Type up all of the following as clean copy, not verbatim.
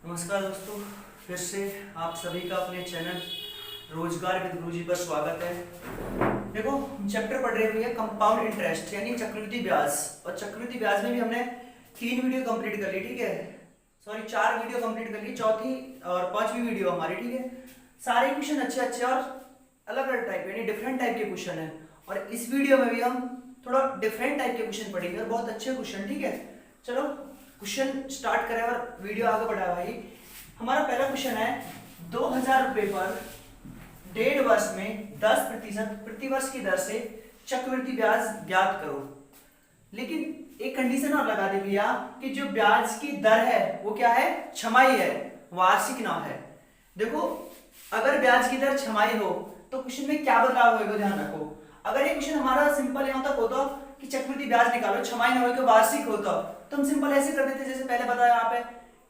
नमस्कार दोस्तों, फिर से आप सभी का अपने चैनल रोजगार विद गुरुजी पर स्वागत है। देखो, हम चैप्टर पढ़ रहे हैं कंपाउंड इंटरेस्ट यानी चक्रवृद्धि ब्याज। और चक्रवृद्धि ब्याज में भी हमने 3 वीडियो कंप्लीट कर ली, ठीक है। सॉरी 4 वीडियो कंप्लीट कर ली, चौथी और 5वीं वीडियो हमारी, ठीक है। सारे क्वेश्चन अच्छे अच्छे और अलग अलग टाइप यानी डिफरेंट टाइप के क्वेश्चन है। और इस वीडियो में भी हम थोड़ा डिफरेंट टाइप के क्वेश्चन पढ़ेंगे और बहुत अच्छे क्वेश्चन, ठीक है। चलो क्वेश्चन स्टार्ट करें और वीडियो आगे बढ़ाए भाई। हमारा पहला क्वेश्चन है 2000 रुपए पर 1.5 वर्ष में 10% प्रतिवर्ष की दर से चक्रवृद्धि ब्याज ज्ञात करो। लेकिन एक कंडीशन और लगा दे भैया कि जो ब्याज की दर है वो क्या है, छमाही है, वार्षिक ना है। देखो, अगर ब्याज की दर छमाही हो तो क्वेश्चन में क्या बदलाव होगा, ध्यान रखो। अगर ये क्वेश्चन हमारा सिंपल यहाँ तक होता कि चक्रवृद्धि ब्याज निकालो, छमाही ना हो तो वार्षिक होता, तो हम सिंपल ऐसे कर देते जैसे पहले बताया यहाँ पे।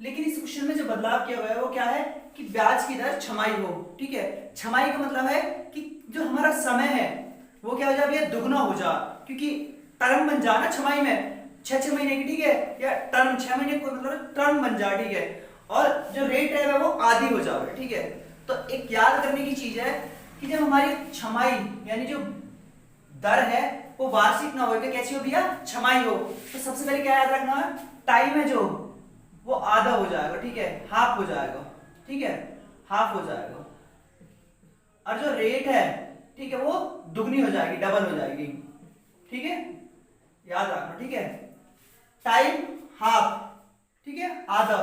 लेकिन इस क्वेश्चन में जो बदलाव किया हुआ है वो क्या है कि ब्याज की दर छमाही हो, ठीक है। छमाही का मतलब है कि जो हमारा समय है वो क्या हो जाए भैया, दुगना हो जा, क्योंकि टर्म बन जा ना छमाही में 6 महीने की, ठीक है, या टर्म 6 महीने को मतलब टर्म बन जा, ठीक है। और जो रेट है वो आधी हो जाए, ठीक है। तो एक याद करने की चीज है कि जब हमारी छमाही यानी जो दर है वो वार्षिक ना हो तो कैसी हो भैया, छमाही हो। तो सबसे पहले क्या याद रखना है, टाइम है जो वो आधा हो जाएगा, ठीक है, हाफ हो जाएगा, ठीक है, हाफ हो जाएगा। और जो रेट है, ठीक है, वो दुगनी हो जाएगी, डबल हो जाएगी, ठीक है, याद रखना, ठीक है। टाइम हाफ, ठीक है, आधा,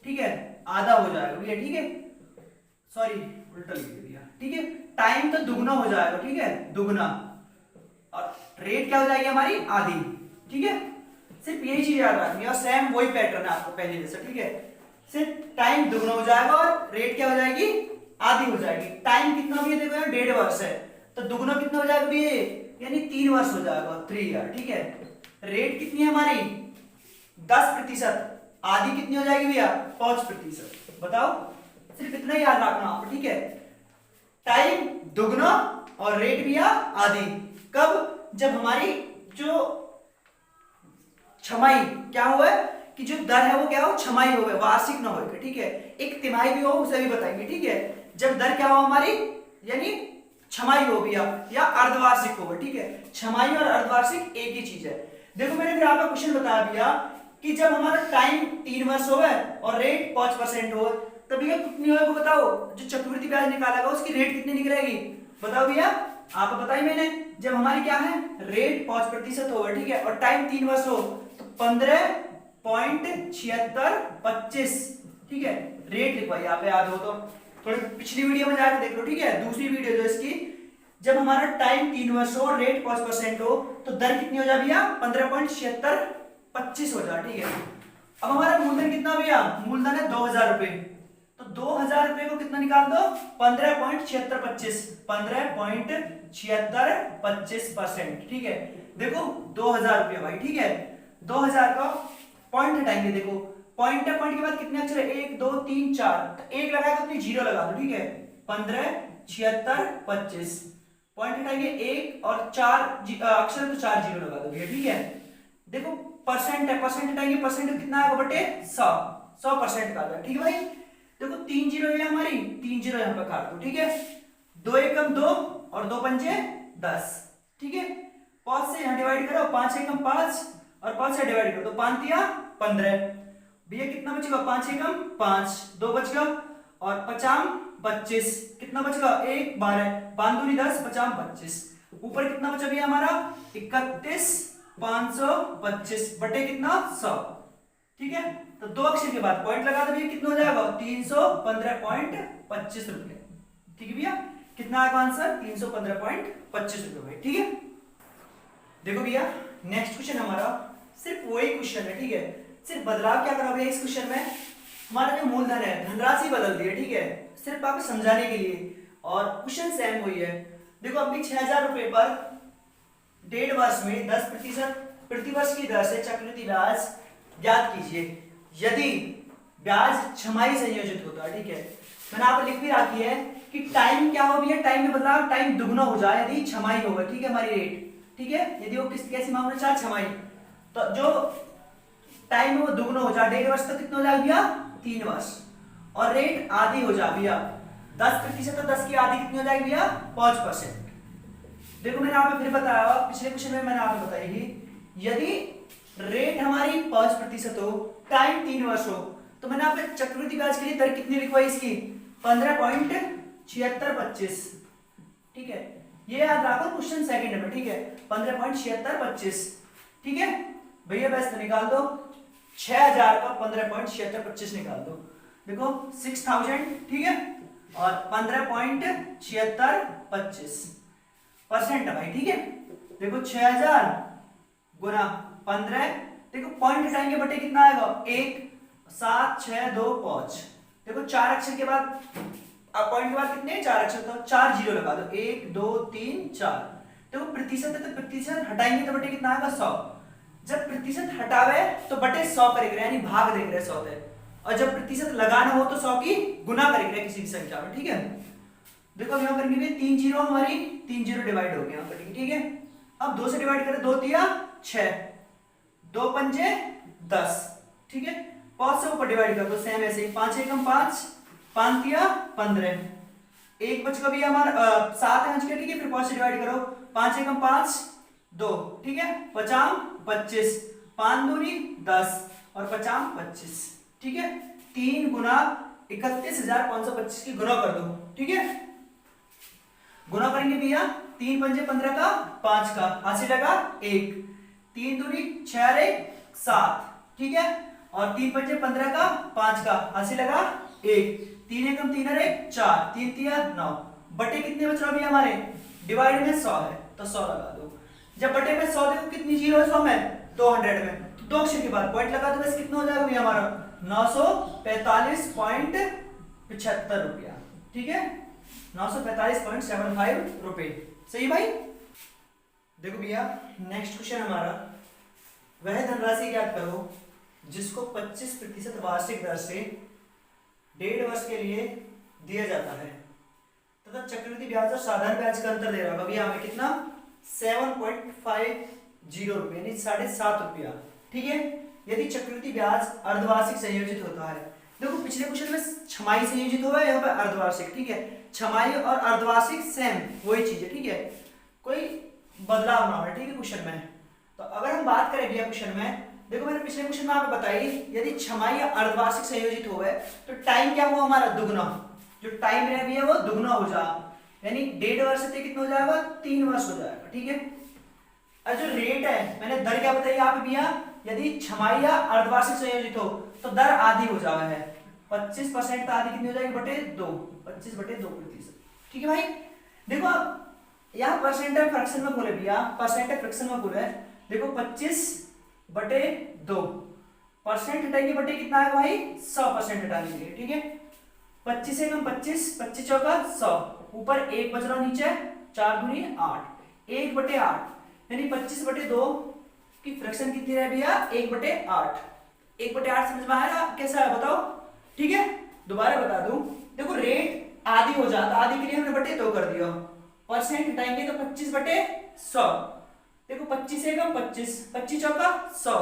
ठीक है, आधा हो जाएगा भैया, ठीक है। सॉरी उल्टा लिख दिया, ठीक है। टाइम तो दुगना हो जाएगा, ठीक है, दुगना। और रेट क्या हो जाएगी हमारी, आधी, ठीक है। सिर्फ यही चीज याद रखनी है और सेम वही पैटर्न है आपको पहले जैसा, ठीक है। सिर्फ टाइम दुगना हो जाएगा और रेट क्या हो जाएगी, आधी हो जाएगी। टाइम कितना भी है, देखो यार 1.5 वर्ष है तो दुगना कितना हो जाएगा भी, यानी 3 वर्ष हो जाएगा, 3 ईयर, ठीक है। रेट कितनी है हमारी 10%, आधी कितनी हो जाएगी भैया 5%। बताओ, सिर्फ इतना ही याद रखना आप, ठीक है। टाइम दुगना और रेट भैया आधी। कब, जब हमारी जो छमाही क्या हुआ है कि जो दर है वो क्या हो, छमाही हो, वार्षिक ना हो, ठीक है। एक तिमाही भी हो उसे भी बताएंगे, ठीक है। जब दर क्या हो हमारी यानी छमाही हो भैया या अर्धवार्षिक हो, ठीक है। छमाही और अर्धवार्षिक एक ही चीज है। देखो मैंने फिर आपको क्वेश्चन बताया भैया कि जब हमारा टाइम 3 वर्ष हो और रेट 5% हो तो भैया कितनी होगी बताओ, जो चक्रवृद्धि ब्याज निकालेगा उसकी रेट कितनी निकलेगी, बताओ भैया। आप बताइए मैंने, जब हमारी क्या है रेट 5% होगा, ठीक है, और टाइम 3 वर्ष हो तो 15.7625, ठीक है। रेट लिखवाइए आप, याद हो तो थोड़ी पिछली वीडियो में जाकर देख लो, ठीक है, दूसरी वीडियो जो इसकी। जब हमारा टाइम 3 वर्ष हो और रेट 5% हो तो दर कितनी हो जाए भैया, 15.7625 हो जाए, ठीक है। अब हमारा मूलधन कितना भैया, मूलधन है 2000 रुपए, तो 2000 रुपए को कितना निकाल दो, 15.7625, 15.7625%, ठीक है। देखो 2000 रुपये भाई, ठीक है। 2000 का पॉइंट हटाएंगे, देखो पॉइंट है, पॉइंट के बाद कितने अक्षर है, 1 2 3 4, तो 1 लगाया तो अपनी 0 लगा दो, ठीक है। 15.7625 पॉइंट हटाएंगे 1 और 4 अक्षर तो 4 0 लगा दो भैया, ठीक है। देखो परसेंट है, परसेंट हटाएंगे, परसेंट कितना आएगा बटे 100% का आएगा, ठीक है भाई। देखो 3 0 है हमारी, 3 0 यहाँ पे काट दो, ठीक है। 2 एकम 2 और 2 पंजे 10, ठीक है। 5 से यहाँ डिवाइड करो, 5 एकम 5 और 5 से डिवाइड करो तो 5 दिया 15 भैया, कितना बचेगा 5 एकम 5, 2 बच गया और 5 25, कितना बचेगा 1 12, 5 दूनी 10, 5 25, ऊपर कितना बचा भैया हमारा 31,525 बटे कितना 100, ठीक है। तो 2 अक्षर के बाद पॉइंट लगा दो भैया, कितना हो जाएगा 315.25 रुपए, ठीक है भैया। कितना आएगा आंसर 315.25 रुपए भाई, ठीक है। देखो भैया नेक्स्ट क्वेश्चन हमारा सिर्फ वही क्वेश्चन है, ठीक है। सिर्फ बदलाव क्या करा भैया इस क्वेश्चन में, हमारा जो मूलधन है धनराशि बदल दी है, ठीक है, सिर्फ आपको समझाने के लिए, और क्वेश्चन सेम हुई है। देखो अभी 6000 रुपए पर 1.5 वर्ष में 10% प्रतिवर्ष की दर से चक्रवृद्धि ब्याज ज्ञात कीजिए यदि ब्याज छमाही संयोजित होता है, ठीक है। मैंने आप लिख भी रखी है कि टाइम क्या हो भैया, टाइम में बदलाव, टाइम दुगना हो जाए यदि छमाही होगा, ठीक है, हमारी रेट, ठीक है। यदि वो कैसी मामला चार छमाही, तो जो टाइम है वो दुगना हो जाए, 1.5 वर्ष तक कितना हो जाएगा भैया 3 वर्ष। और रेट आधी हो जा भैया 10% तो 10 की आधी कितनी हो जाएगी भैया 5%। देखो मैंने यहाँ पे फिर बताया, पिछले क्वेश्चन में मैंने आपको बताई थी, यदि रेट हमारी 5% हो, टाइम 3 वर्ष हो, तो मैंने यहाँ पे चक्रवृद्धि ब्याज के लिए दर कितनी लिखवाई इसकी 15.7625। ठीक है, ये याद रखो क्वेश्चन सेकंड में। ठीक है, 15.7625। ठीक है भैया, बस तो निकाल दो 6000 का 15.7625 निकाल दो। देखो 6000, ठीक है, और 15.7625% है भाई। ठीक है, देखो 6000 गुना 15, देखो पॉइंट हटाएंगे बटे कितना आएगा 1, 7, 6, 2, 5। देखो 4 अक्षर के बाद पॉइंट के बाद कितने 4 अक्षर, तो 4 जीरो लगा दो, 1, 2, 3, 4। देखो प्रतिशत है तो प्रतिशत हटाएंगे तो बटे कितना आएगा 100। जब प्रतिशत हटावे तो बटे 100 करेंगे, यानी भाग देख रहे 100 थे। और जब प्रतिशत लगाना हो तो 100 की गुना करेंगे किसी भी संख्या में। ठीक है, देखो अब यहाँ करेंगे 3 जीरो, हमारी 3 जीरो डिवाइड हो गया यहाँ करेंगे। ठीक है, अब 2 से डिवाइड करें, 2 तिया 6, 2 पंजे 10। ठीक है, 5 से ऊपर डिवाइड कर दो, सेम ऐसे ही 5 एकम 5, 5 तिया 15, एक बच का भी हमारा 7 है। ठीक है, फिर 5 से डिवाइड करो, 5 एकम 5, 2। ठीक है, 5 25, 5 दूनी 10 और 5 25। ठीक है, 3 गुना 31,525 की गुना कर दो। ठीक है, गुना करेंगे भैया 3 पंजे 15 का 5 का, हासिल लगा 1, 3 दूनी 6 रे 7। ठीक है, और 3 पंजे 15 का 5 का, हासिल लगा 1, 3 एकम 3 रे 4, 3 तिया 9। बटे कितने बच रहा भैया हमारे, डिवाइड में 100 है तो 100 लगा दो। जब बटे में 100 देखो कितनी जीरो है 100 में, 200 में, तो 2 अक्षर के बाद पॉइंट लगा दो, बस कितना हो जाएगा भैया हमारा 945.75 रुपया। ठीक है, 945.75 रुपए। सही भाई। देखो भैया नेक्स्ट क्वेश्चन हमारा, वह धनराशि ज्ञात करो जिसको 25% वार्षिक दर से 1.5 वर्ष के लिए दिया जाता है तथा चक्रवृद्धि ब्याज और साधारण ब्याज का अंतर दे रहा होगा भैया हमें कितना 7.50 रुपये, यानी 7.5 रुपया। ठीक है, यदि चक्रवृद्धि ब्याज अर्धवार्षिक संयोजित होता है। देखो पिछले क्वेश्चन में छमाही संयोजित हुआ है, यहाँ पे अर्धवार्षिक। ठीक है, छमाही और अर्धवार्षिक सेम वही चीज है। ठीक है, कोई बदलाव ना हो। ठीक है, क्वेश्चन में तो अगर हम बात करें भैया क्वेश्चन में, देखो मैंने पिछले क्वेश्चन में आपको बताई, यदि छमाही या अर्धवार्षिक संयोजित हो गए तो टाइम क्या हुआ हमारा दुगना, जो टाइम रह भैया वो दुगना हो जा, यानी 1.5 वर्ष से कितना हो जाएगा 3 वर्ष हो जाएगा। ठीक है, और जो रेट है मैंने दर क्या बताई आप भैया, यदि छमाही या अर्धवार्षिक संयोजित हो तो दर आधी हो जावा है, 25% तो आधी कितनी हो जाएगी बटे 2, 25/2%। ठीक है भाई, देखो अब यहाँ परसेंटेज फ्रैक्शन में बोले भैया, परसेंटेज फ्रैक्शन में बोले, देखो 25/2 परसेंट हटाएंगे बटे कितना है भाई 100% हटाने के लिए। ठीक है, 25 एकम 25, 25 चौका 100, ऊपर 1 बच रहा, नीचे 4 दूनी 8, 1/8, यानी 25/2 की फ्रैक्शन कितनी है भैया 1/8। 1/8 समझ में आया कैसा है बताओ। ठीक है, दोबारा बता दूं, देखो रेट आधी हो जाता, आधी के लिए हमने बटे 2 कर दिया, परसेंट हटाएंगे तो 25/100। देखो 25 एकम 25, 25 चौका 100,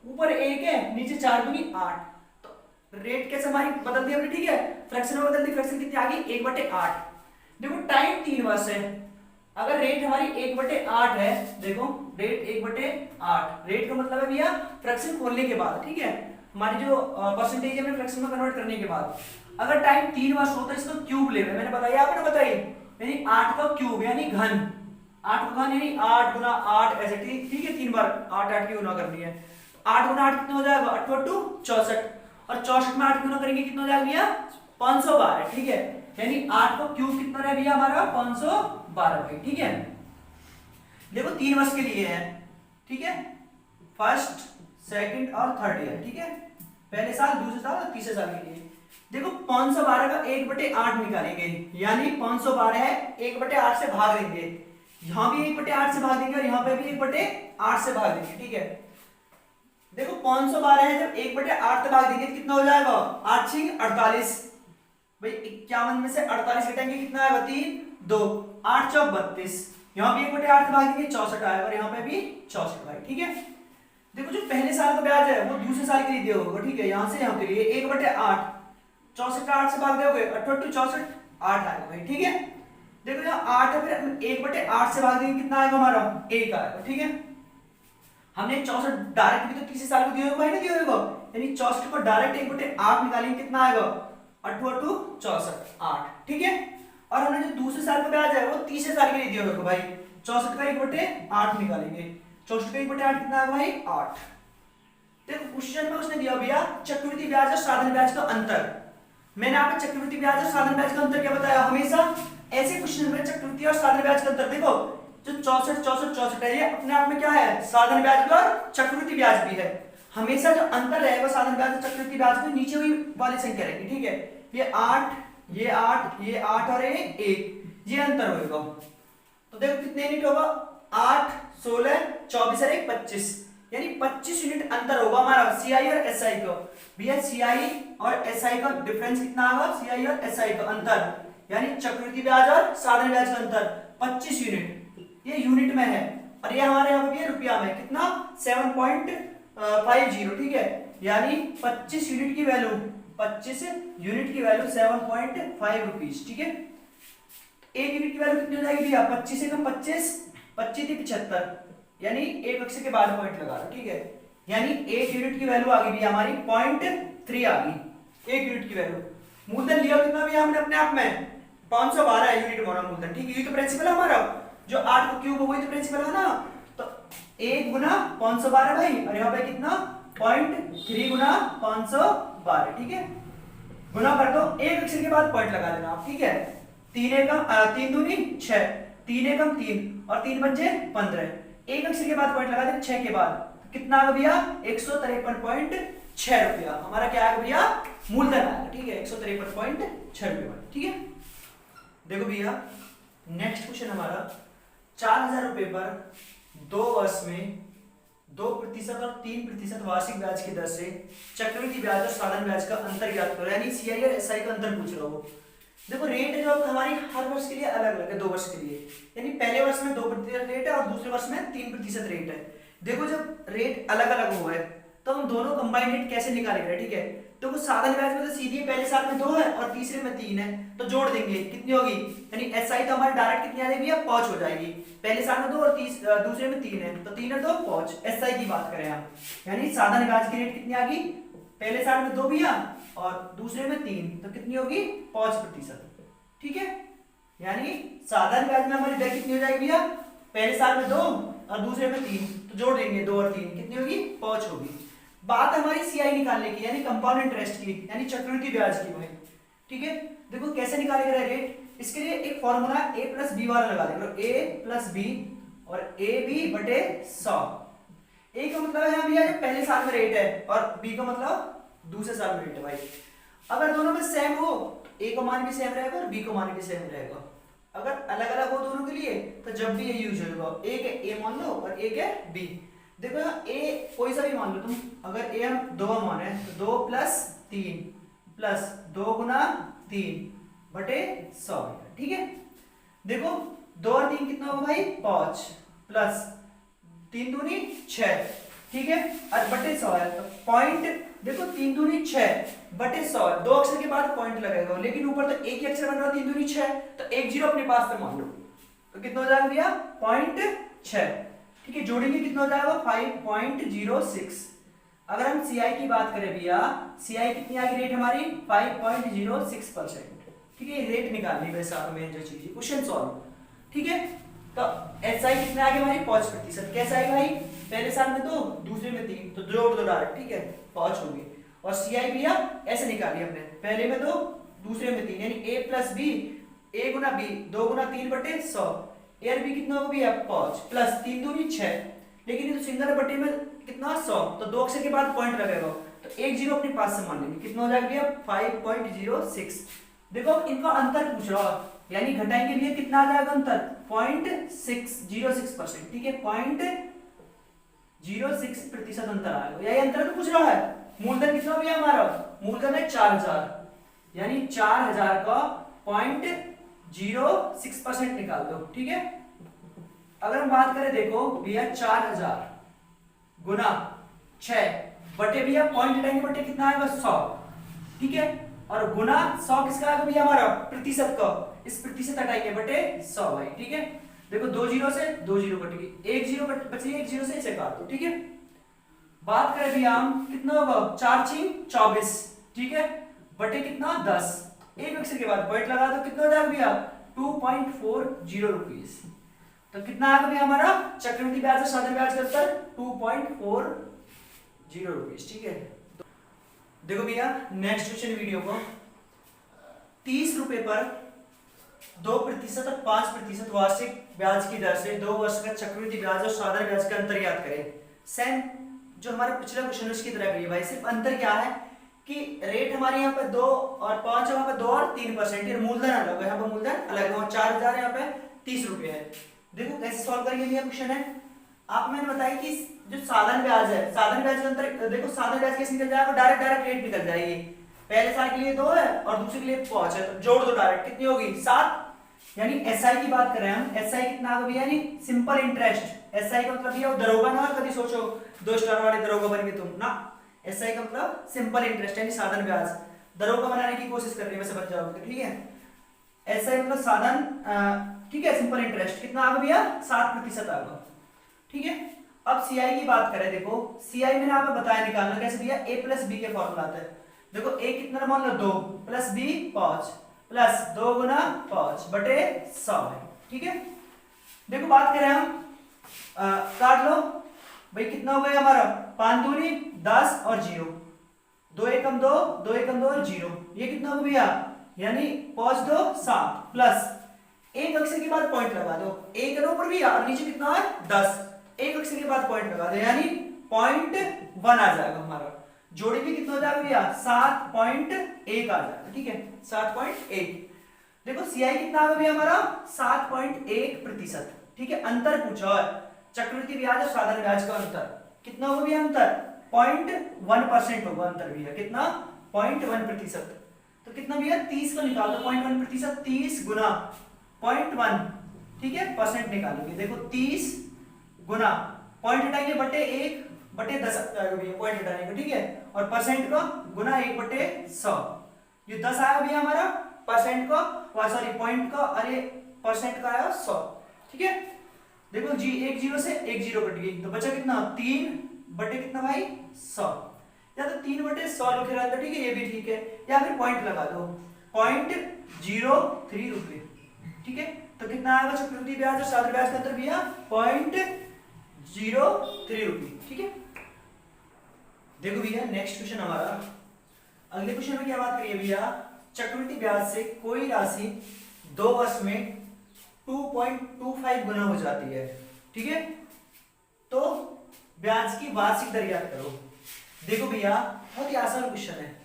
ऊपर 1 है, नीचे 4 दूनी 8, तो रेट कैसे हमारी बदल दी हमने। ठीक है, फ्रैक्शन में बदल दी, फ्रैक्शन कितनी आ गई 1/8। देखो टाइम 3 वर्ष है, अगर रेट हमारी 1/8 है, देखो रेट 1/8, रेट का मतलब है भैया फ्रैक्शन खोलने के बाद। ठीक है, हमारी जो परसेंटेज है फ्रैक्शन में कन्वर्ट करने के बाद, अगर टाइम 3 वर्ष हो तो इसको क्यूब ले, मैंने बताया आपने बताई, यानी 8 का क्यूब यानी घन, 8 का घन यानी 8 गुना 8 ऐसे। ठीक है, 3 बार 8 की गुना करनी है, 8 गुना 8 कितना हो जाएगा 8 × 64, और 64 में 8 गुना करेंगे कितना हो जाएगा भैया 512। ठीक है, यानी 8 का क्यूब कितना है भैया हमारा 512 भाई। ठीक है, देखो 3 वर्ष के लिए है। ठीक है, फर्स्ट सेकंड और थर्ड ईयर। ठीक है, पहले साल, दूसरे साल और तीसरे साल के लिए। देखो 512 का 1/8 निकालेंगे, यानी 512 है 1/8 से भाग देंगे, यहां भी 1/8 से भाग देंगे और यहां पे भी 1/8 से भाग देंगे। ठीक है, देखो 512 है, जब 1/8 से भाग देंगे तो कितना हो जाएगा 8 × 48 भाई, 51 में से 48 घटाएंगे कितना आएगा 3, 2, 8 × 4 32, यहाँ भी 1/8 से भाग देंगे 64 आएगा और यहाँ पे भी 64 भाई। ठीक है, देखो जो पहले साल का ब्याज है वो दूसरे साल के लिए दिया होगा, ठीक है, यहाँ से यहाँ के लिए 1/8, 64 का 8 से भाग दोगे 68 64 8 आएगा भाई, ठीक है। देखो यहाँ 8 है, फिर 1/8 से भाग देंगे कितना आएगा हमारा 1 आएगा, ठीक है। हमने 64 डायरेक्ट भी तो तीसरे साल को दिया होगा भाई, ना दिया होगा, यानी 64 को डायरेक्ट 1/8 निकालेंगे कितना आएगा 8 8 64 8, ठीक है। और हमने जो दूसरे साल का ब्याज है वो तीसरे साल के लिए दिया होगा भाई, 64 का 1/8 निकालेंगे, 64 का 1/8 कितना आएगा भाई 8। देखो क्वेश्चन में उसने दिया भैया चक्रवृद्धि ब्याज और साधारण ब्याज का अंतर। मैंने आपको चक्रवृद्धि ब्याज और साधारण ब्याज का अंतर क्या बताया, हमेशा ऐसे क्वेश्चन में चक्रवृद्धि और साधारण ब्याज का अंतर देखो, जो 64 64 64 है ये अपने आप में क्या है, साधारण ब्याज भी और चक्रवृद्धि ब्याज भी है। हमेशा जो अंतर रहेगा साधारण ब्याज और चक्रवृद्धि ब्याज में नीचे हुई वाली संख्या रहेगी, ठीक है। ये 8 ये 8 ये 8 और ये 1, ये अंतर होगा। तो देखो कितने यूनिट होगा 8 16 24 और 1 25, यानी 25 यूनिट अंतर होगा हमारा सीआई और एसआई का। भैया सीआई और एसआई का डिफरेंस कितना होगा, सीआई और एसआई का अंतर, यानी चक्रवृद्धि ब्याज और साधारण ब्याज का अंतर 25 यूनिट, ये यूनिट में है। और ये हमारे यहाँ पे रुपया में कितना 7.50, ठीक है, यानी 25 यूनिट की वैल्यू 25 यूनिट की वैल्यू 7.5 रुपीज, ठीक है। एक यूनिट की वैल्यू कितनी हो जाएगी भैया 25 से कम 25 25 थी 75, यानी एक अक्षर के बाद पॉइंट लगा लो, ठीक है, यानी एक यूनिट की वैल्यू आ गई भैया हमारी 0.3 आ गई एक यूनिट की वैल्यू। मूलधन लिया कितना भैया हमने अपने आप में 512 यूनिट मोना मूलधन, ठीक है, ये तो प्रिंसिपल है हमारा, जो 8 को क्यूब वही तो प्रिंसिपल है ना। तो 1 गुना 512 भाई, और यहाँ पे कितना 0.3 गुना 512, ठीक है, गुना कर दो, एक अक्षर के बाद पॉइंट लगा देना आप, ठीक है। 3 एकम 3 दूनी 6, 3 एकम 3 और 3 बचे 15, एक अक्षर के बाद पॉइंट लगा देना 6 के बाद, तो कितना आ गया भैया 153.6 रुपया, हमारा क्या आएगा भैया मूलधन आएगा, ठीक है, 153.6 रुपया, ठीक है। देखो भैया नेक्स्ट क्वेश्चन हमारा 4000 रुपए पर 2 वर्ष में 2% और 3% वार्षिक ब्याज की दर से चक्रवृद्धि ब्याज और साधारण ब्याज का अंतर ज्ञात करो, यानी सीआई और एसआई का अंतर पूछ रहा हो। देखो रेट जो हमारी हर वर्ष के लिए अलग अलग है, 2 वर्ष के लिए, यानी पहले वर्ष में 2% रेट है और दूसरे वर्ष में 3% रेट है। देखो जब रेट अलग अलग हुआ है तो हम दोनों कंबाइंड रेट कैसे निकालेंगे, ठीक है। तो वो साधारण ब्याज में तो सीधी पहले साल में 2 है और तीसरे में 3 है, तो जोड़ देंगे कितनी होगी, यानी एसआई तो हमारी डायरेक्ट कितनी आ जाएगी या 5 हो जाएगी, पहले साल में 2 और दूसरे में 3 है, तो 3 और 2 5, एसआई की बात करें हम, यानी साधारण ब्याज की रेट कितनी आ गई, पहले साल में 2 भैया और दूसरे में 3, तो कितनी होगी 5%, ठीक है। यानी साधारण ब्याज में हमारी दर कितनी हो जाएगी भैया, पहले साल में 2 और दूसरे में 3, तो जोड़ देंगे 2 और 3 कितनी होगी 5 होगी। बात हमारी सीआई निकालने की, यानी कंपाउंड इंटरेस्ट की, यानी चक्रवृद्धि ब्याज की भाई, ठीक है। देखो कैसे निकालेगा रेट, इसके लिए एक फॉर्मूला a प्लस बी वाला लगा देंगे, a प्लस बी और ए बी बटे 100। ए का मतलब है भैया जो पहले साल में रेट है और बी का मतलब दूसरे साल में रेट है भाई। अगर दोनों में सेम हो तो ए का मान भी सेम रहेगा और बी का मान भी सेम रहेगा। अगर अलग अलग हो दोनों के लिए तो जब भी ये यूज होगा, एक है ए मान लो और एक है बी। देखो यहाँ ए कोई सा भी मान लो तुम, अगर ए हम 2 माने तो 2 प्लस 3 प्लस 2 गुना 3 बटे 100, ठीक है। देखो 2 और 3 कितना होगा भाई 5 प्लस 3 दूनी 6, ठीक है, और बटे 100 है, तो पॉइंट देखो 3 दूनी 6 बटे 100, 2 अक्षर के बाद पॉइंट लगेगा, लेकिन ऊपर तो एक ही अक्षर बन रहा है 3 दूनी 6, तो एक जीरो अपने पास पे मान लो, तो कितना हो जाएगा भैया 0.6, ठीक है। जोड़ेंगे कितना हो जाएगा 5.06। अगर हम सीआई की बात करें भैया, सीआई कितनी आ गई रेट हमारी 5.06%, ठीक है। रेट निकालनी वैसे मेन जो चीज है क्वेश्चन सॉल्व, ठीक है। तो एसआई कितना आ गया हमारी 5%, कैसे आएगा भाई, पहले साल में 2 दूसरे में 3, तो जोड़ दो डायरेक्ट, ठीक है 5 होंगे। और सीआई भैया ऐसे निकाली हमने, पहले में 2 दूसरे में 3, यानी a प्लस बी, a गुना b 2 गुना 3 बटे 100, a और b कितना होगा भैया 5 प्लस 3 दूनी 6, लेकिन ये तो सिंगल बटे में कितना 100, तो 2 अक्षर के बाद पॉइंट लगेगा, तो एक जीरो अपने पास से मान लेंगे, कितना हो जाएगा भैया 5.06। देखो इनका अंतर पूछ रहा है, यानी घटाई के लिए कितना आ जाएगा अंतर 0.606%, ठीक है, 0.06% अंतर आएगा, यही अंतर तो पूछ रहा है। मूलधन कितना भैया हमारा, मूलधन है 4000, यानी 4000 का 0.06% निकाल दो, ठीक है। अगर हम बात करें देखो भैया 4000 गुना 6 बटे भैया पॉइंट हटाएंगे बटे कितना आएगा 100, ठीक है, और गुना 100 किसका आएगा भैया हमारा प्रतिशत का, इस प्रतिशत हटाएंगे बटे 100 भाई, ठीक है। देखो 2 जीरो से 2 जीरो कट गई, 1 जीरो बची, 1 जीरो से इसे काट दो, ठीक है। बात करें भैया हम कितना होगा 4 छीं 24, ठीक है, बटे कितना 10, एक अक्षर के बाद पॉइंट लगा दो, कितना हो जाएगा भैया 2.40 रुपीस। तो कितना आएगा भैया हमारा चक्रवृद्धि ब्याज और साधारण ब्याज का उत्तर 2.40 रुपीस, ठीक है। देखो भैया नेक्स्ट क्वेश्चन वीडियो को 30 रुपए पर 2% और 5% वार्षिक ब्याज की दर से 2 वर्ष का चक्रवृद्धि ब्याज और साधारण ब्याज का अंतर याद करें। सेम जो हमारा पिछला क्वेश्चन है उसकी तरह है भाई, सिर्फ अंतर क्या है कि रेट हमारे यहाँ पे 2 और 5 है, वहां पे 2 और 3%, मूलधन अलग है, यहाँ पे मूलधन अलग है, 4000 यहाँ पे 30 रुपए है। देखो कैसे सॉल्व करेंगे भैया क्वेश्चन है, आप मैंने बताया कि जो साधारण ब्याज है, साधारण ब्याज के अंतर देखो, साधारण ब्याज कैसे निकल जाएगा, डायरेक्ट रेट निकल जाएगी, पहले साल के लिए 2 है और दूसरे के लिए 5 है, तो जोड़ दो डायरेक्ट, कितनी होगी 7। यानी एसआई की बात कर रहे हैं हम, एसआई कितना होगा भैया, यानी सिंपल इंटरेस्ट, एसआई का मतलब भैया दरोगा ना, कभी सोचो 2 स्टार वाले दरोगा बन गए तुम ना, एसआई का मतलब सिंपल इंटरेस्ट यानी साधारण ब्याज, दरोगा बनाने की कोशिश कर रही है वैसे बन जाओगे, ठीक है। एसआई मतलब साधारण, ठीक है, सिंपल इंटरेस्ट कितना आएगा भैया 7% आएगा, ठीक है। अब सीआई की बात करें, देखो सीआई मैंने आपको बताया निकालना कैसे भैया, ए प्लस बी के फॉर्मूला आता है। देखो ए कितना मान लो 2 प्लस बी 5 प्लस 2 गुना 5 बटे 100 है, ठीक है। देखो बात करें हम, काट लो भाई, कितना हो गया हमारा 5 दूनी 10 और 0, 2 एकम 2, 2 एकम 2 और 0, ये कितना होगा भैया, यानी 5 2 7 प्लस एक अक्षर के बाद पॉइंट लगा दो, एक रो पर भी और नीचे कितना है 10, एक अक्षर के बाद पॉइंट लगा दो, यानी 0.1 आ जाएगा हमारा, जोड़ेंगे कितना हो जाएगा भैया 7.1 आ जाएगा, ठीक है 7.1। देखो सीआई कितना आ गया भैया हमारा 7.1%, ठीक है। अंतर पूछा है चक्रवृद्धि ब्याज और साधारण ब्याज का अंतर कितना होगा भैया, अंतर 0.1% होगा अंतर भैया, कितना 0.1%, तो कितना भैया 30 को निकाल दो, 0.1%, 30 गुना 0.1, ठीक है, परसेंट निकालोगे, देखो 30 गुना पॉइंट हटाएंगे बटे 1 बटे 10 आएगा भैया पॉइंट हटाने का, ठीक है, और परसेंट का गुना 1 बटे 100, ये 10 आया भैया हमारा परसेंट का, सॉरी पॉइंट का, अरे परसेंट का आया 100, ठीक है। देखो जी 1 0 से 1 0 कट गई, तो बचा कितना 3 बटे कितना भाई 100, या तो 3 बटे 100 लिखे रहता, ठीक है, ये भी ठीक है, या फिर पॉइंट लगा दो 0.03 रुपए, ठीक है। तो कितना आएगा चक्रवृद्धि ब्याज और साधारण ब्याज का अंतर भैया 0.03 रुपए, ठीक है। देखो भैया नेक्स्ट क्वेश्चन हमारा, अगले क्वेश्चन में क्या बात करिए भैया, चक्रवृद्धि ब्याज से कोई राशि 2 वर्ष में 2.25 गुना हो जाती है, ठीक है, तो ब्याज की वार्षिक दर याद करो। देखो भैया बहुत ही आसान क्वेश्चन है,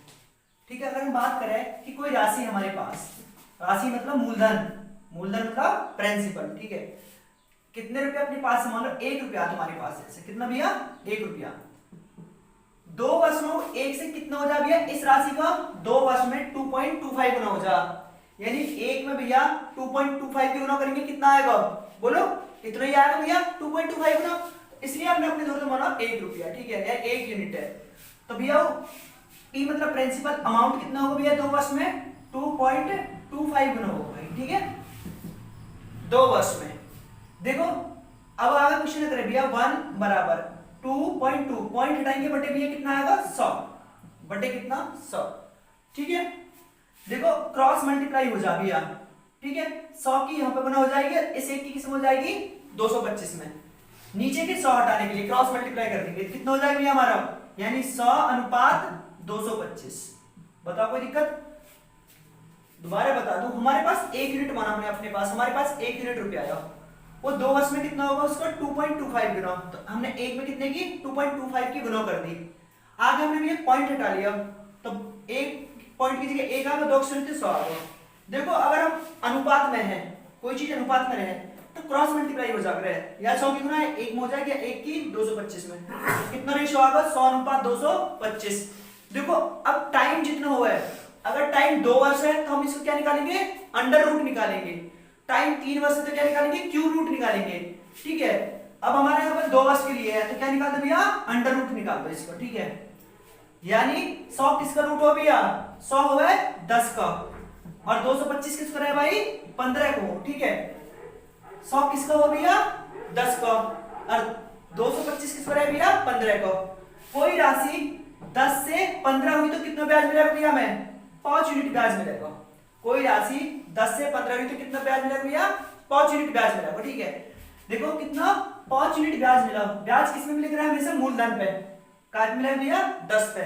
ठीक है। अगर हम बात करें कि कोई राशि हमारे पास, राशि मतलब मूलधन, मूलधन का प्रिंसिपल, ठीक है, कितने रुपए अपने पास है, मान लो 1 रुपया तुम्हारे पास है, कितना भैया 1 रुपया, 2 वर्ष में 1 से कितना हो जाए भैया, इस राशि का 2 वर्ष में 2.25 गुना हो जा, यानी 1 में भैया 2.25 की गुना करेंगे कितना आएगा, बोलो इतना ही आएगा भैया 2.25 गुना, इसलिए हमने अपने दौर में माना 1 रुपया, ठीक है, 1 यूनिट है। तो भैया ई मतलब प्रिंसिपल अमाउंट कितना होगा भैया 2 वर्ष में 2.25 गुना होगा, ठीक है, 2 वर्ष में। देखो अब आगे क्वेश्चन करें भैया 1 बराबर 2.2 पॉइंट हटाएंगे बटे भैया कितना आएगा 100 बटे कितना 100, ठीक है। देखो क्रॉस मल्टीप्लाई हो जा भैया, ठीक है, 100 की यहाँ पे गुना हो जाएगी, इस एक की किस्म हो जाएगी 225 में, नीचे के 100 हटाने के लिए क्रॉस मल्टीप्लाई कर देंगे, कितना हो जाएगा भैया हमारा, यानी 100 अनुपात 225। बताओ कोई दिक्कत, दोबारा बता दूं, हमारे पास 1 यूनिट माना हमने अपने पास, हमारे पास 1 यूनिट रुपया आया, वो 2 वर्ष में कितना होगा उसका 2.25 गुना, तो हमने 1 में कितने की 2.25 की गुना कर दी। आगे हमने भी पॉइंट हटा लिया, तो 1 पॉइंट की जगह 1 आ गया, 2 अक्षर थे 100 आ गया। देखो अगर हम अनुपात में है, कोई चीज अनुपात में रहे तो क्रॉस मल्टीप्लाई हो जाएगा, या 100 की गुना 1 में हो जाएगा, 1 की 225 में, कितना रेशियो आएगा 100 अनुपात 225। देखो अब टाइम जितना हुआ है, अगर टाइम 2 वर्ष है तो हम इसको क्या निकालेंगे, अंडर रूट निकालेंगे, टाइम 3 वर्ष है तो क्या निकालेंगे, क्यूब रूट निकालेंगे, ठीक है। अब हमारे यहाँ पर 2 वर्ष के लिए है तो क्या निकाल दो भैया, अंडर रूट निकाल दो इसको, ठीक है। यानी 100 किसका रूट हो भैया, 100 हो गए 10 का, और 225 किसका है भाई, 15 को, ठीक है। 100 किसका हो भैया, 10 का, और 225 किसका है भैया, 15 का। कोई राशि 10 से 15 हुई तो कितना ब्याज मिलेगा भैया, हमें 5 यूनिट ब्याज मिलेगा। कोई राशि 10 से 15 हुई तो कितना ब्याज मिलेगा भैया, 5 यूनिट ब्याज मिलेगा, ठीक है। देखो कितना, 5 यूनिट ब्याज मिला। ब्याज किस में मिलेगा, हमेशा मूलधन पे, क्या मिलेगा भैया, 10 पे।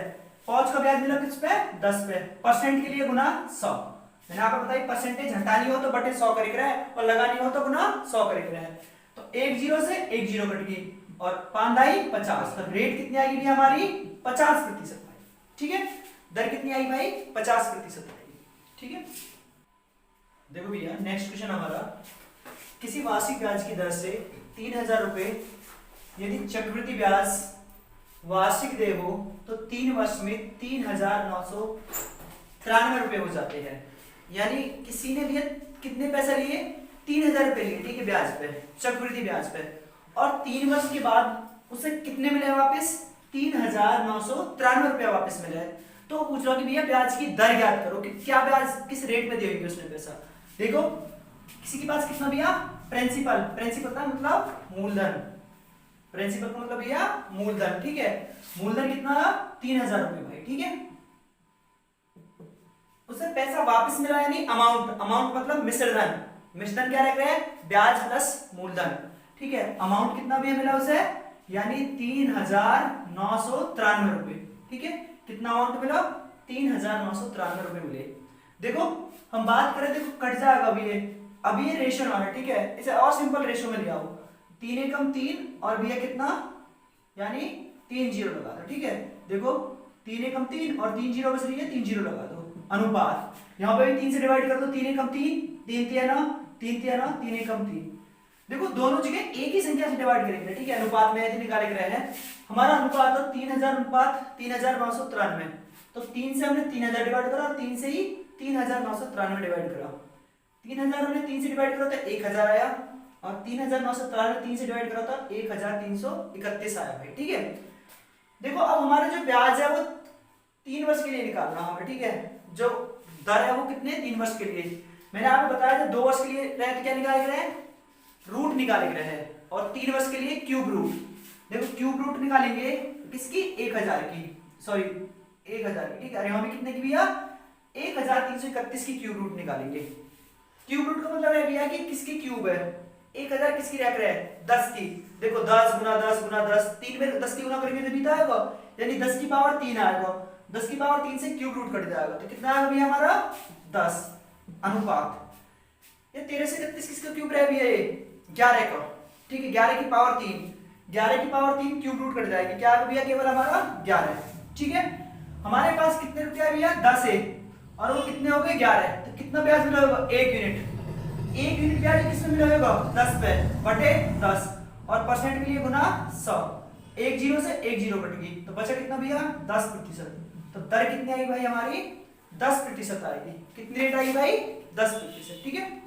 5 का ब्याज मिला किस पे, 10 पे। परसेंट के लिए गुना 100। मैंने आपको बताया परसेंटेज हटानी हो तो बटे 100 करेक्ट है, और लगानी हो तो गुना 100 करेक्ट है। तो 1 0 से 1 0 कट गई, और 5 दाई 50, तो रेट कितनी आएगी भैया हमारी, 50%, ठीक है। दर कितनी आई भाई, 50% आएगी, ठीक है। देखो भैया नेक्स्ट क्वेश्चन हमारा, किसी वार्षिक ब्याज की दर से 3000 रुपए यदि चक्रवृद्धि ब्याज वार्षिक देय हो तो 3 वर्ष में 3993 रुपए हो जाते हैं। यानी किसी ने भैया कितने पैसे लिए, 3000 रुपए लिए, ठीक है, ब्याज पे, चक्रवृद्धि ब्याज पे, और 3 वर्ष के बाद उसे कितने मिले वापस, 3993 रुपया वापस मिले। तो पूछ रहा कि भैया ब्याज की दर ज्ञात करो कि क्या ब्याज किस रेट में देंगे उसने पैसा। देखो किसी के पास कितना भैया, प्रिंसिपल, प्रिंसिपल का मतलब मूलधन, प्रिंसिपल का मतलब भैया मूलधन, ठीक है। मूलधन कितना, 3000 रुपए भाई, ठीक है। उसे पैसा वापस मिला, यानी अमाउंट, अमाउंट मतलब मिश्रधन, मिश्रधन क्या रख रहे हैं, ब्याज प्लस मूलधन, ठीक है। अमाउंट कितना भैया मिला उसे, यानी 3993 रुपए, ठीक है। कितना अमाउंट मिला, 3993 रुपए मिले। देखो हम बात करें, देखो कट जाएगा अभी ये रेशो वाला, ठीक है। इसे और सिंपल रेशो में ले आओ, 3 एकम 3, और भैया कितना, यानी 3 जीरो लगा दो, ठीक है। देखो 3 एकम 3 और 3 जीरो बच रही है, 3 जीरो लगा दो। अनुपात यहाँ पे भी 3 से डिवाइड कर दो, 3 एकम 3, 3 तिया 9, 3 तिया 9, 3 एकम 3। देखो दोनों जगह एक ही संख्या से डिवाइड करेंगे, ठीक है। अनुपात में यदि निकाले रहे हैं, हमारा अनुपात तो 3000 अनुपात 3993, तो 3 से हमने 3000 डिवाइड करा, और 3 से ही 3993 डिवाइड करा। 3000 हमने 3 से डिवाइड करा तो 1000 आया, और 3993 3 से डिवाइड करा तो 1331 आया भाई, ठीक है। देखो अब हमारा जो ब्याज है वो 3 वर्ष के लिए निकालना हमें, ठीक है। जो दर है वो कितने, 3 वर्ष के लिए। मैंने आपको बताया था 2 वर्ष के लिए रहे तो क्या निकाले रहे, रूट निकाले गए हैं, और 3 वर्ष के लिए क्यूब रूट। देखो क्यूब रूट निकालेंगे किसकी, 1000 की, सॉरी 1000 की, ठीक है। यहाँ पे कितने की भैया, 1331 की क्यूब रूट निकालेंगे। क्यूब रूट का मतलब है भैया कि किसकी क्यूब है, 1000 किसकी रख रहे हैं, 10 की। देखो 10 गुना 10 गुना 10, 3 में 10 की गुना करेंगे तो बीता आएगा, यानी 10 की पावर 3 आएगा। 10 की पावर 3 से क्यूब रूट कट जाएगा, तो कितना आएगा भैया हमारा, 10। अनुपात ये 13 से 31 किसका क्यूब रहे भैया, 11 का, ठीक है। 11 की पावर 3, 11 की पावर 3 क्यूब रूट कट जाएगी, क्या आएगा भैया, केवल हमारा 11, ठीक है। हमारे पास कितने रुपया है भैया, 10 है, और वो कितने हो गए, 11। तो कितना ब्याज मिला होगा, 1 यूनिट। 1 यूनिट ब्याज किसमें मिला होगा, 10 पे, बटे 10, और परसेंट के लिए गुना 100। 1 0 से 1 0 कट गई, तो बचा कितना भैया, 10%। तो दर कितनी आई भाई हमारी, 10% आएगी। कितनी रेट आई भाई, 10%, ठीक है।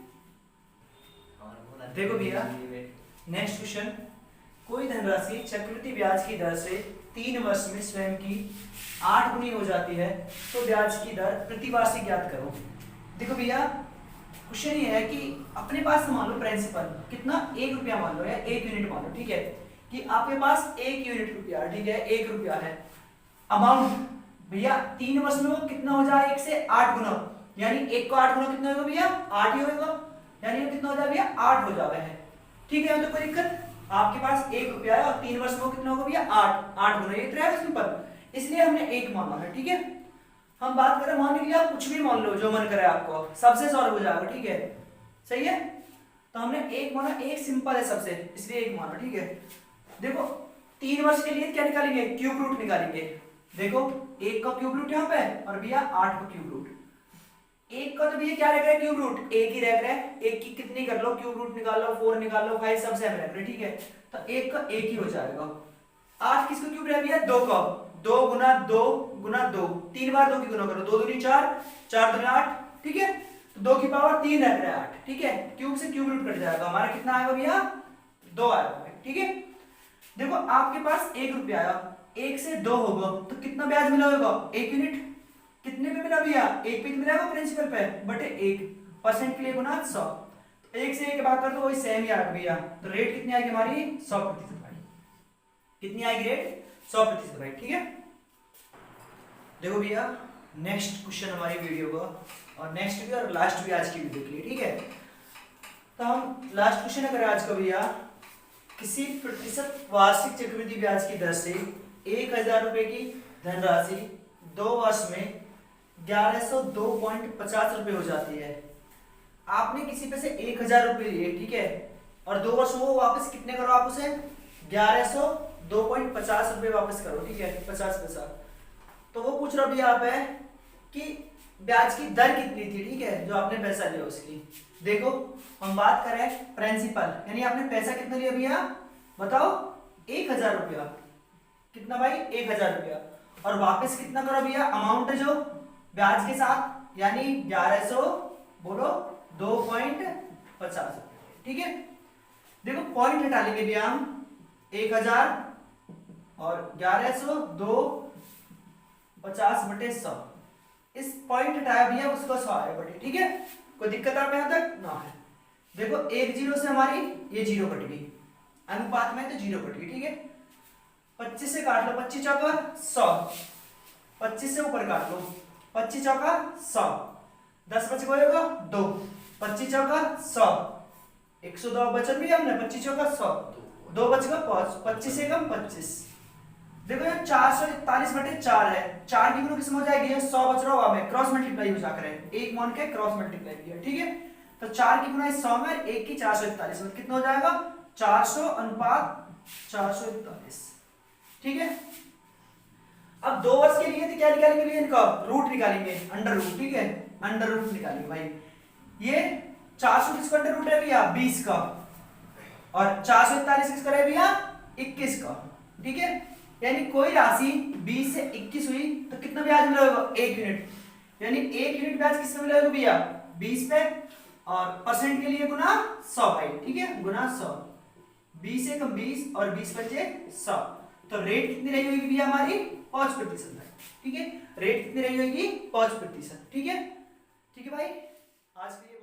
देखो भैया नेक्स्ट क्वेश्चन, कोई धनराशि चक्रवृद्धि ब्याज की दर से 3 वर्ष में स्वयं की 8 गुनी हो जाती है, तो ब्याज की दर प्रति वार्षिक ज्ञात करो। देखो भैया क्वेश्चन ये है कि अपने पास मान लो प्रिंसिपल कितना, 1 रुपया मान लो, या 1 यूनिट मान लो, ठीक है। कि आपके पास 1 यूनिट रुपया, ठीक है, 1 रुपया है। अमाउंट भैया 3 वर्ष में वो कितना हो जाए, 1 से 8 गुना, यानी 1 को 8 गुना कितना होगा भैया, 8 ही होगा, यानी कितना हो जाए भैया, 8 हो जावे है, ठीक है। तो कोई दिक्कत, आपके पास 1 रुपया है और 3 वर्ष में कितना होगा भैया, 8 गुना, ये तो है सिंपल, इसलिए हमने 1 माना है, ठीक है। हम बात करें, मान लीजिए आप कुछ भी मान लो, जो मन करे आपको, सबसे सॉल्व हो जाएगा, ठीक है, सही है। तो हमने 1 माना, 1 सिंपल है सबसे, इसलिए 1 माना, ठीक है। देखो 3 वर्ष के लिए क्या निकालेंगे, क्यूब रूट निकालेंगे। देखो 1 का क्यूब रूट यहाँ पे, और भैया 8 का क्यूब रूट। 1 का तो भैया क्या रख रहा है, क्यूब रूट 1 ही रख रहा है, 1 की कितनी कर लो, क्यूब रूट निकाल लो, 4 निकाल लो, 5 सब सेम रख रहे, ठीक है। तो 1 का 1 ही हो जाएगा। 8 किसका क्यूब रह भैया, 2 का, 2 गुना 2 गुना 2, 3 बार 2 की गुना करो, 2 दूनी 4, 4 दूनी 8, ठीक है। तो 2 की पावर 3 रख रहा है 8, ठीक है। क्यूब से क्यूब रूट कट जाएगा, हमारा कितना आएगा भैया, 2 आएगा, ठीक है। देखो आपके पास 1 रुपया आया, 1 से 2 होगा तो कितना ब्याज मिला होगा, 1 यूनिट। कितने पे मिला भैया, 1 पे मिलेगा प्रिंसिपल पे बटे 1% के लिए गुना 100। 1 से 1 भाग कर दो वही सेम ही आएगा भैया। तो रेट कितनी आएगी हमारी 100% भाई। कितनी आएगी रेट 100% भाई, ठीक है। देखो भैया नेक्स्ट क्वेश्चन हमारी वीडियो का, और नेक्स्ट भी और लास्ट भी आज की वीडियो के लिए, ठीक है। तो हम लास्ट क्वेश्चन अगर आज का भैया, किसी प्रतिशत वार्षिक चक्रवृद्धि ब्याज की दर से 1000 रुपए की धनराशि 2 वर्ष में 1102.50 रुपए हो जाती है। आपने किसी पे से 1000 रुपए लिए, ठीक है, और 2 वर्ष में वो वापस कितने करो आप उसे 1102.50 रुपए वापस करो, ठीक है, 50 पैसा। तो वो पूछ रहा भैया आप है कि ब्याज की दर कितनी थी, ठीक है, जो आपने पैसा लिया उसकी। देखो हम बात करें प्रिंसिपल, यानी आपने पैसा कितना लिया भैया बताओ 1000 रुपया। कितना भाई 1000 रुपया, और वापस कितना करो भैया अमाउंट जो ब्याज के साथ, यानी 1100 बोलो 2.50, ठीक है। देखो पॉइंट हटा लेंगे भैया हम, 1000 और 1100 2.50 बटे 100। इस पॉइंट हटाया भैया उसको 100 आया बटे, ठीक है। कोई दिक्कत आप यहां तक ना है। देखो 1 0 से हमारी ये 0 कट गई, अनुपात में तो 0 कट गई, ठीक है। 25 से काट लो, 25 चौका 100, 25 से ऊपर काट लो, 25 चौका 100, 10 बच गएगा 2, 25 चौका 100, 102 बचत भी हमने, 25 चौका 100, 2 बच गया 5, 25 से कम 25। देखो यहाँ 441 बटे 4 है, 4 की गुणा किसमें हो जाएगी 100 बच रहा होगा में क्रॉस मल्टीप्लाई हो जाकर है, 1 मान के क्रॉस मल्टीप्लाई किया, ठीक है। तो 4 की गुणा 100 में 1 की 441 में कितना हो जाएगा 400 अनुपात 441, ठीक है। अब 2 वर्ष के लिए तो क्या निकालेंगे भैया, इनका रूट निकालेंगे, अंडर रूट, ठीक है, अंडर रूट निकालेंगे भाई। ये 400 किसका अंडर रूट है भैया 20 का, और 441 किसका है भैया 21 का, ठीक है। यानी कोई राशि 20 से 21 हुई तो कितना ब्याज मिला होगा 1 यूनिट, यानी 1 यूनिट ब्याज किसमें मिला होगा भैया 20 पे, और परसेंट के लिए गुना 100 भाई, ठीक है, गुना 100, 20 से कम 20 और 20 बचे 100। तो रेट कितनी रही होगी भैया हमारी 5%, ठीक है। रेट कितनी रही होगी 5%, ठीक है, ठीक है भाई। आज के